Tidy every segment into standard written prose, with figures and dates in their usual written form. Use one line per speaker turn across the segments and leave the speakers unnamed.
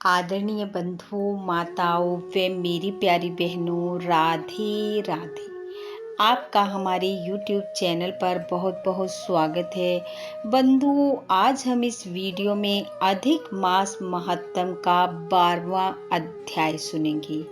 आदरणीय बंधुओं, माताओं व मेरी प्यारी बहनों, राधे राधे। आपका हमारे YouTube चैनल पर बहुत बहुत स्वागत है। बंधुओं, आज हम इस वीडियो में अधिक मास महत्तम का 12वां अध्याय सुनेंगे,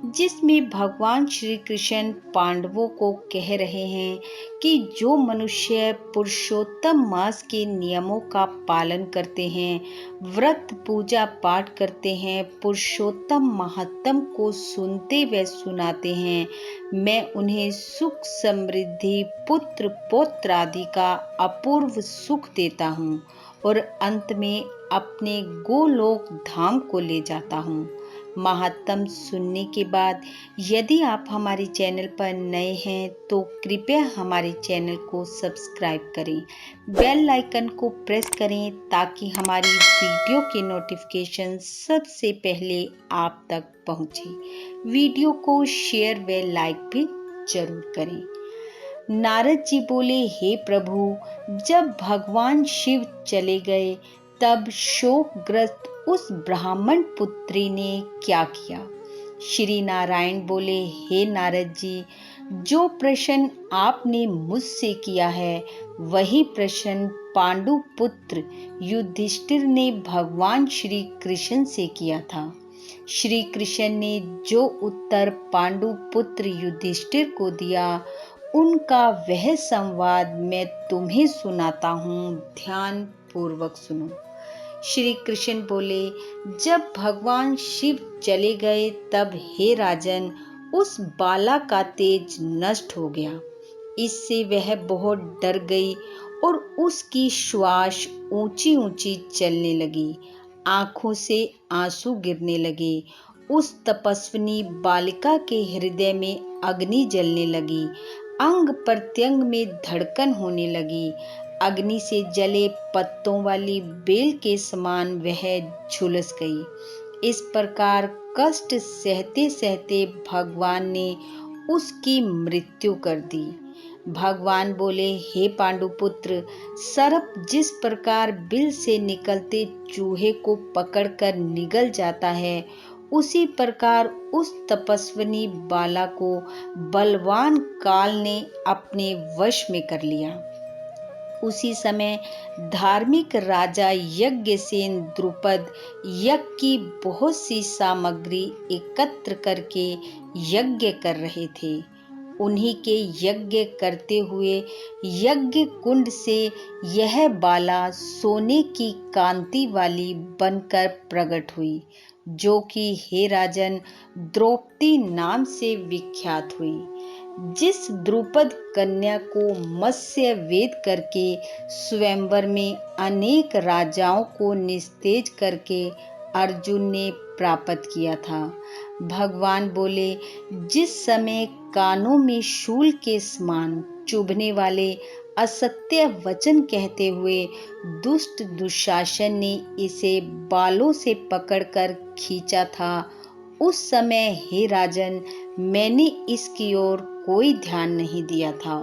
जिसमें भगवान श्री कृष्ण पांडवों को कह रहे हैं कि जो मनुष्य पुरुषोत्तम मास के नियमों का पालन करते हैं, व्रत पूजा पाठ करते हैं, पुरुषोत्तम महत्तम को सुनते व सुनाते हैं, मैं उन्हें सुख समृद्धि पुत्र पौत्र आदि का अपूर्व सुख देता हूँ और अंत में अपने गोलोक धाम को ले जाता हूँ। महत्तम सुनने के बाद यदि आप हमारे चैनल पर नए हैं तो कृपया हमारे चैनल को सब्सक्राइब करें, बेल आइकन को प्रेस करें ताकि हमारी वीडियो की नोटिफिकेशन सबसे पहले आप तक पहुंचे। वीडियो को शेयर व लाइक भी जरूर करें। नारद जी बोले, हे प्रभु, जब भगवान शिव चले गए तब शोकग्रस्त उस ब्राह्मण पुत्री ने क्या किया? श्री नारायण बोले, हे नारद जी, जो प्रश्न आपने मुझसे किया है वही प्रश्न पांडु पुत्र युधिष्ठिर ने भगवान श्री कृष्ण से किया था। श्री कृष्ण ने जो उत्तर पांडु पुत्र युधिष्ठिर को दिया, उनका वह संवाद मैं तुम्हें सुनाता हूँ, ध्यान पूर्वक सुनो। श्री कृष्ण बोले, जब भगवान शिव चले गए तब हे राजन, उस बाला का तेज नष्ट हो गया। इससे वह बहुत डर गई और उसकी श्वास ऊंची ऊंची चलने लगी, आंखों से आंसू गिरने लगे। उस तपस्विनी बालिका के हृदय में अग्नि जलने लगी, अंग प्रत्यंग में धड़कन होने लगी। अग्नि से जले पत्तों वाली बेल के समान वह झुलस गई। इस प्रकार कष्ट सहते सहते भगवान ने उसकी मृत्यु कर दी। भगवान बोले, हे पांडुपुत्र, सर्प जिस प्रकार बिल से निकलते चूहे को पकड़कर निगल जाता है, उसी प्रकार उस तपस्विनी बाला को बलवान काल ने अपने वश में कर लिया। उसी समय धार्मिक राजा यज्ञसेन द्रुपद यज्ञ की बहुत सी सामग्री एकत्र करके यज्ञ कर रहे थे। उन्हीं के यज्ञ करते हुए यज्ञ कुंड से यह बाला सोने की कांति वाली बनकर प्रकट हुई, जो कि हे राजन द्रौपदी नाम से विख्यात हुई। जिस द्रुपद कन्या को मत्स्य वेद करके स्वयंवर में अनेक राजाओं को निस्तेज करके अर्जुन ने प्राप्त किया था। भगवान बोले, जिस समय कानों में शूल के समान चुभने वाले असत्य वचन कहते हुए दुष्ट दुशासन ने इसे बालों से पकड़कर खींचा था, उस समय हे राजन मैंने इसकी ओर कोई ध्यान नहीं दिया था,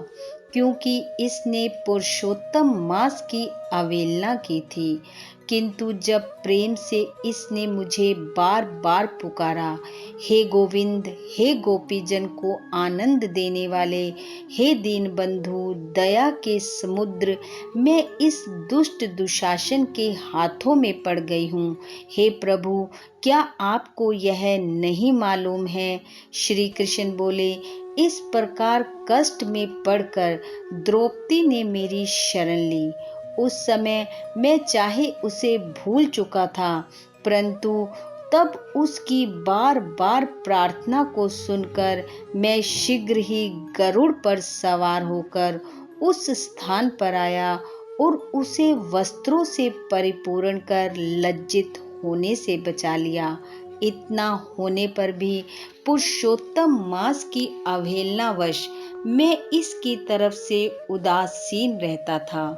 क्योंकि इसने पुरुषोत्तम मास की अवहेलना की थी। किंतु जब प्रेम से इसने मुझे बार बार पुकारा, हे गोविंद, हे गोपीजन को आनंद देने वाले, हे दीन बंधु, दया के समुद्र, मैं इस दुष्ट दुशासन के हाथों में पड़ गई हूँ। हे प्रभु, क्या आपको यह नहीं मालूम है? श्री कृष्ण बोले, इस प्रकार कष्ट में पड़कर द्रौपदी ने मेरी शरण ली। उस समय मैं चाहे उसे भूल चुका था, परंतु तब उसकी बार बार प्रार्थना को सुनकर मैं शीघ्र ही गरुड़ पर सवार होकर उस स्थान पर आया और उसे वस्त्रों से परिपूर्ण कर लज्जित होने से बचा लिया। इतना होने पर भी पुरुषोत्तम मास की अवहेलनावश मैं इसकी तरफ से उदासीन रहता था,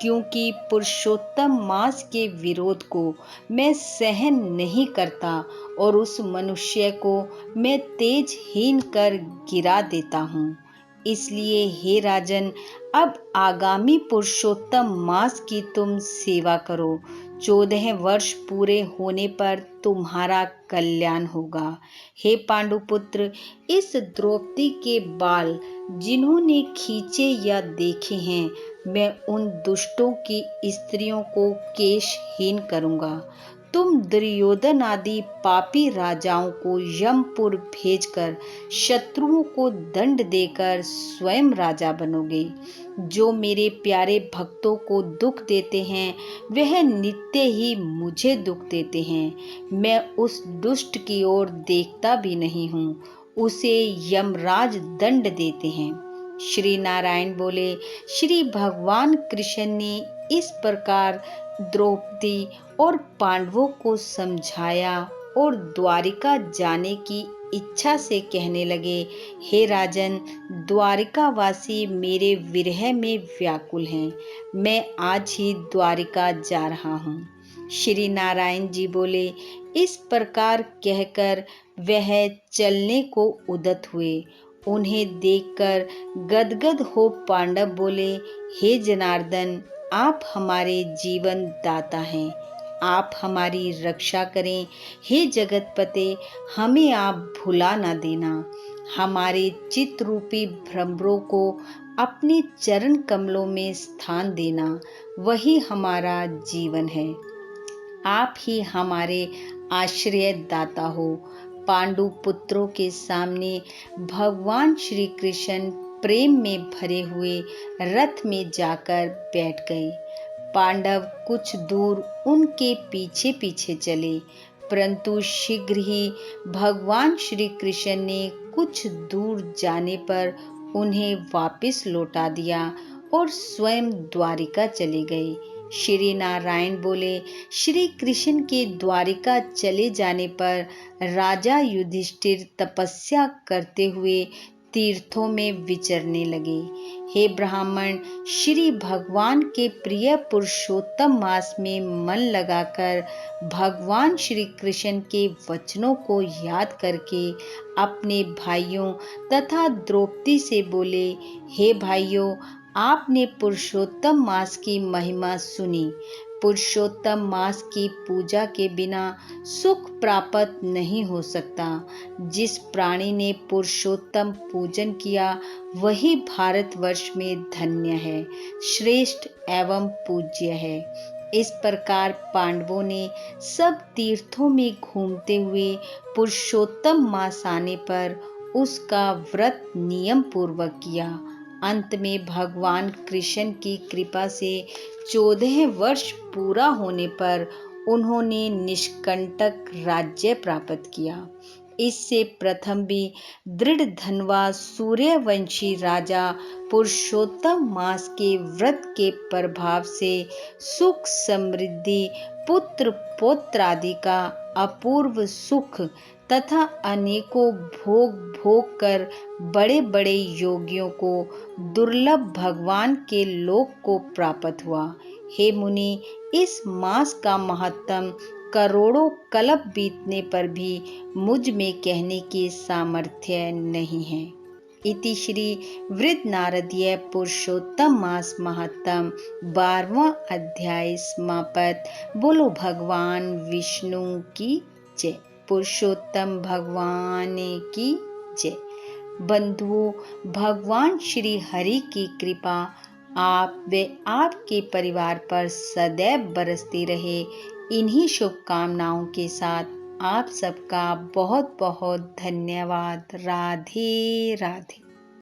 क्योंकि पुरुषोत्तम मास के विरोध को मैं सहन नहीं करता और उस मनुष्य को मैं तेजहीन कर गिरा देता हूँ। इसलिए हे राजन, अब आगामी पुरुषोत्तम मास की तुम सेवा करो। 14 वर्ष पूरे होने पर तुम्हारा कल्याण होगा। हे पांडुपुत्र, इस द्रौपदी के बाल जिन्होंने खींचे या देखे हैं, मैं उन दुष्टों की स्त्रियों को केशहीन करूंगा। तुम दुर्योधन आदि पापी राजाओं को यमपुर भेजकर शत्रुओं को दंड देकर स्वयं राजा बनोगे। जो मेरे प्यारे भक्तों को दुख देते हैं, वह नित्य ही मुझे दुख देते हैं। मैं उस दुष्ट की ओर देखता भी नहीं हूँ, उसे यमराज दंड देते हैं। श्री नारायण बोले, श्री भगवान कृष्ण ने इस प्रकार द्रौपदी और पांडवों को समझाया और द्वारिका जाने की इच्छा से कहने लगे, हे राजन, द्वारिकावासी मेरे विरह में व्याकुल हैं। मैं आज ही द्वारिका जा रहा हूँ। श्री नारायण जी बोले, इस प्रकार कहकर वह चलने को उद्यत हुए। उन्हें देखकर गदगद हो पांडव बोले, हे जनार्दन, आप हमारे जीवन दाता हैं, आप हमारी रक्षा करें। हे जगतपते, हमें आप भुला ना देना। हमारे चित्त रूपी भ्रमरों को अपने चरण कमलों में स्थान देना, वही हमारा जीवन है। आप ही हमारे आश्रय दाता हो। पांडु पुत्रों के सामने भगवान श्री कृष्ण प्रेम में भरे हुए रथ में जाकर बैठ गए। पांडव कुछ दूर उनके पीछे पीछे चले, परंतु शीघ्र ही भगवान श्री कृष्ण ने कुछ दूर जाने पर उन्हें वापस लौटा दिया और स्वयं द्वारिका चले गए। श्री नारायण बोले, श्री कृष्ण के द्वारिका चले जाने पर राजा युधिष्ठिर तपस्या करते हुए तीर्थों में विचरने लगे। हे ब्राह्मण, श्री भगवान के प्रिय पुरुषोत्तम मास में मन लगाकर भगवान श्री कृष्ण के वचनों को याद करके अपने भाइयों तथा द्रौपदी से बोले, हे भाइयों, आपने पुरुषोत्तम मास की महिमा सुनी। पुरुषोत्तम मास की पूजा के बिना सुख प्राप्त नहीं हो सकता। जिस प्राणी ने पुरुषोत्तम पूजन किया, वही भारतवर्ष में धन्य है, श्रेष्ठ एवं पूज्य है। इस प्रकार पांडवों ने सब तीर्थों में घूमते हुए पुरुषोत्तम मास आने पर उसका व्रत नियम पूर्वक किया। अंत में भगवान कृष्ण की कृपा से 14 वर्ष पूरा होने पर उन्होंने निष्कंटक राज्य प्राप्त किया। इससे प्रथम भी दृढ़ धनवा सूर्यवंशी राजा पुरुषोत्तम मास के व्रत के प्रभाव से सुख समृद्धि पुत्र पौत्र आदि का अपूर्व सुख तथा अनेकों भोग भोग कर बड़े बड़े योगियों को दुर्लभ भगवान के लोक को प्राप्त हुआ। हे मुनि, इस मास का महत्तम करोड़ों कल्प बीतने पर भी मुझ में कहने की सामर्थ्य नहीं है। इति श्री वृद्ध नारदीय पुरुषोत्तम मास महत्तम 12वां अध्याय समाप्त। बोलो भगवान विष्णु की जय। पुरुषोत्तम भगवान की जय। बंधुओं, भगवान श्री हरि की कृपा आप व आपके परिवार पर सदैव बरसती रहे। इन्हीं शुभकामनाओं के साथ आप सबका बहुत बहुत धन्यवाद। राधे राधे।